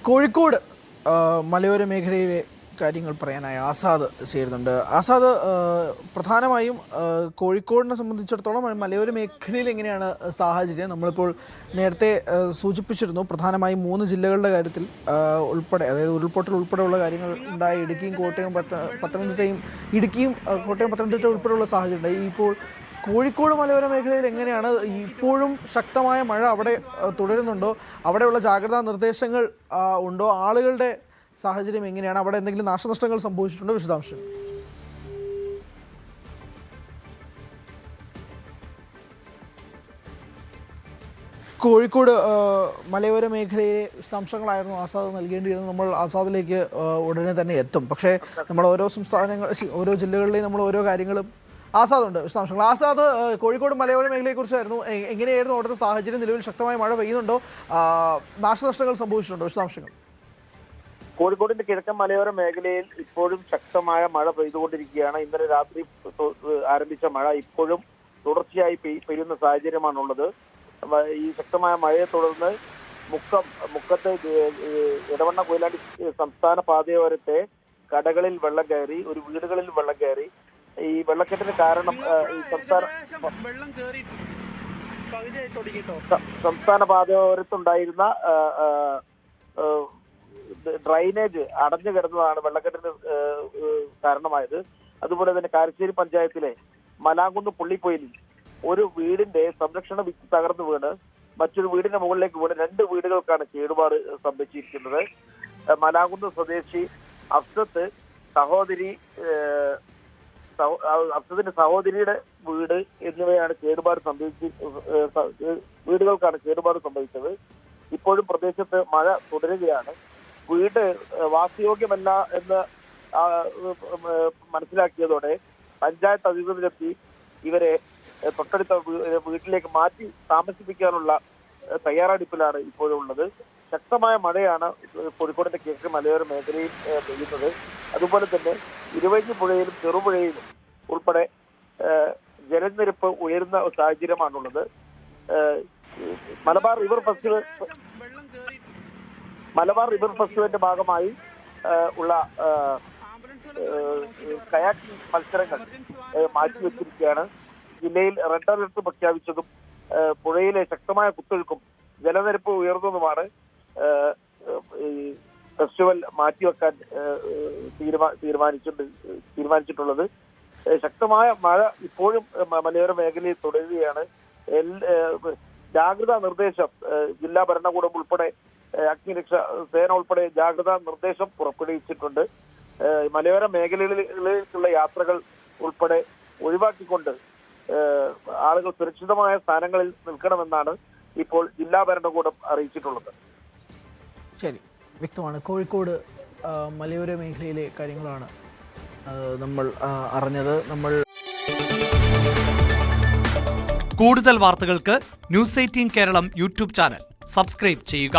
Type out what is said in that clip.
കോഴിക്കോട് മലയോര മേഖലയിലെ കാര്യങ്ങൾ പറയാനായി ആസാദ് ചേരുന്നുണ്ട്. ആസാദ്, പ്രധാനമായും കോഴിക്കോടിനെ സംബന്ധിച്ചിടത്തോളം മലയോര മേഖലയിൽ എങ്ങനെയാണ് സാഹചര്യം? നമ്മളിപ്പോൾ നേരത്തെ സൂചിപ്പിച്ചിരുന്നു, പ്രധാനമായും 3 ജില്ലകളുടെ കാര്യത്തിൽ ഉൾപ്പെടെ, അതായത് ഉരുൾപൊട്ടൽ ഉൾപ്പെടെയുള്ള കാര്യങ്ങൾ ഉണ്ടായി. ഇടുക്കിയും കോട്ടയം പത്തനംതിട്ടയും കോട്ടയം പത്തനംതിട്ട ഉൾപ്പെടെയുള്ള സാഹചര്യം ഉണ്ടായി. ഇപ്പോൾ കോഴിക്കോട് മലയോര മേഖലയിൽ എങ്ങനെയാണ്? ഇപ്പോഴും ശക്തമായ മഴ അവിടെ തുടരുന്നുണ്ടോ? അവിടെയുള്ള ജാഗ്രതാ നിർദ്ദേശങ്ങൾ ഉണ്ടോ? ആളുകളുടെ സാഹചര്യം എങ്ങനെയാണ്? അവിടെ എന്തെങ്കിലും നാശനഷ്ടങ്ങൾ സംഭവിച്ചിട്ടുണ്ടോ? വിശദാംശം. കോഴിക്കോട് മലയോര മേഖലയിലെ വിശദാംശങ്ങളായിരുന്നു ആസാദ് നൽകേണ്ടിയിരുന്നത്. നമ്മൾ ആസാദിലേക്ക് ഉടനെ തന്നെ എത്തും. പക്ഷേ നമ്മൾ ഓരോ ജില്ലകളിലെയും നമ്മൾ ഓരോ കാര്യങ്ങളും ആസാദുണ്ട് വിശദാംശങ്ങൾ. ആസാദ്, കോഴിക്കോട് മലയോര മേഖലയെക്കുറിച്ചായിരുന്നു. എങ്ങനെയായിരുന്നു അവിടുത്തെ സാഹചര്യം? നിലവിൽ ശക്തമായ മഴ പെയ്യുന്നുണ്ടോ? നാശനഷ്ടങ്ങൾ സംഭവിച്ചിട്ടുണ്ടോ? വിശദാംശങ്ങൾ. കോഴിക്കോടിന്റെ കിഴക്കൻ മലയോര മേഖലയിൽ ഇപ്പോഴും ശക്തമായ മഴ പെയ്തുകൊണ്ടിരിക്കുകയാണ്. ഇന്നലെ രാത്രി ആരംഭിച്ച മഴ ഇപ്പോഴും തുടർച്ചയായി പെയ്യുന്ന സാഹചര്യമാണുള്ളത്. ഈ ശക്തമായ മഴയെ തുടർന്ന് മുക്കത്ത് ഇടവണ്ണ കൊയിലാണ്ടി സംസ്ഥാന പാതയോരത്തെ കടകളിൽ വെള്ളം കയറി, ഒരു വീടുകളിൽ വെള്ളം കയറി. ഈ വെള്ളക്കെട്ടിന് കാരണം സംസ്ഥാന പാതയോരത്തുണ്ടായിരുന്ന ഡ്രൈനേജ് അടഞ്ഞു കിടന്നതാണ് വെള്ളക്കെട്ടിന് കാരണമായത്. അതുപോലെ തന്നെ കാരശ്ശേരി പഞ്ചായത്തിലെ മലാങ്കുന്ന് പുള്ളിപ്പൊയിലിൽ ഒരു വീടിന്റെ സംരക്ഷണ ഭിത്തി തകർന്നു വീണ് മറ്റൊരു വീടിന്റെ മുകളിലേക്ക് വീണ് 2 വീടുകൾക്കാണ് കേടുപാട് സംഭവിച്ചിരിക്കുന്നത്. മലാങ്കുന്ന് സ്വദേശി അഫ്സത്തിന്റെ സഹോദരിയുടെ വീട് എന്നിവയാണ് വീടുകൾക്കാണ് കേടുപാട് സംഭവിച്ചത്. ഇപ്പോഴും പ്രദേശത്ത് മഴ തുടരുകയാണ്. വീട് വാസയോഗ്യമല്ല എന്ന് മനസ്സിലാക്കിയതോടെ പഞ്ചായത്ത് അധികൃതരെത്തി ഇവരെ തൊട്ടടുത്ത വീട്ടിലേക്ക് മാറ്റി താമസിപ്പിക്കാനുള്ള തയ്യാറെടുപ്പിലാണ് ഇപ്പോഴും ഉള്ളത്. ശക്തമായ മഴയാണ് കോഴിക്കോടിന്റെ കിഴക്കൻ മലയോര മേഖലയിൽ പെയ്യുന്നത്. അതുപോലെ തന്നെ ഇരുവഴി പുഴയിലും ചെറുപുഴയിലും ഉൾപ്പെടെ ജലനിരപ്പ് ഉയരുന്ന സാഹചര്യമാണുള്ളത്. മലബാർ റിവർ ഫെസ്റ്റിവലിന്റെ ഭാഗമായി ഉള്ള കയാക്കിംഗ് മത്സരങ്ങൾ മാറ്റിവെച്ചിരിക്കുകയാണ്. ജില്ലയിൽ റെഡ് അലർട്ട് പ്രഖ്യാപിച്ചതും പുഴയിലെ ശക്തമായ കുത്തൊഴുക്കും ജലനിരപ്പ് ഉയർന്നതുമാണ് ഈ ഫെസ്റ്റിവൽ മാറ്റിവെക്കാൻ തീരുമാനിച്ചിട്ടുള്ളത്. ശക്തമായ മഴ ഇപ്പോഴും മലയോര മേഖലയിൽ തുടരുകയാണ്. ജാഗ്രതാ നിർദ്ദേശം ജില്ലാ ഭരണകൂടം ഉൾപ്പെടെ അഗ്നിരക്ഷാ സേന ഉൾപ്പെടെ ജാഗ്രതാ നിർദ്ദേശം പുറപ്പെടുവിച്ചിട്ടുണ്ട്. മലയോര മേഖലകളിലേക്കുള്ള യാത്രകൾ ഉൾപ്പെടെ ഒഴിവാക്കിക്കൊണ്ട് ആളുകൾ സുരക്ഷിതമായ സ്ഥാനങ്ങളിൽ നിൽക്കണമെന്നാണ് ഇപ്പോൾ ജില്ലാ ഭരണകൂടം അറിയിച്ചിട്ടുള്ളത്. ശരി, വ്യക്തമാണ്. കോഴിക്കോട് മലയോര മേഖലയിലെ കാര്യങ്ങളാണ് നമ്മൾ അറിഞ്ഞത്. കൂടുതൽ വാർത്തകൾക്ക് News 18 കേരളം യൂട്യൂബ് ചാനൽ സബ്സ്ക്രൈബ് ചെയ്യുക.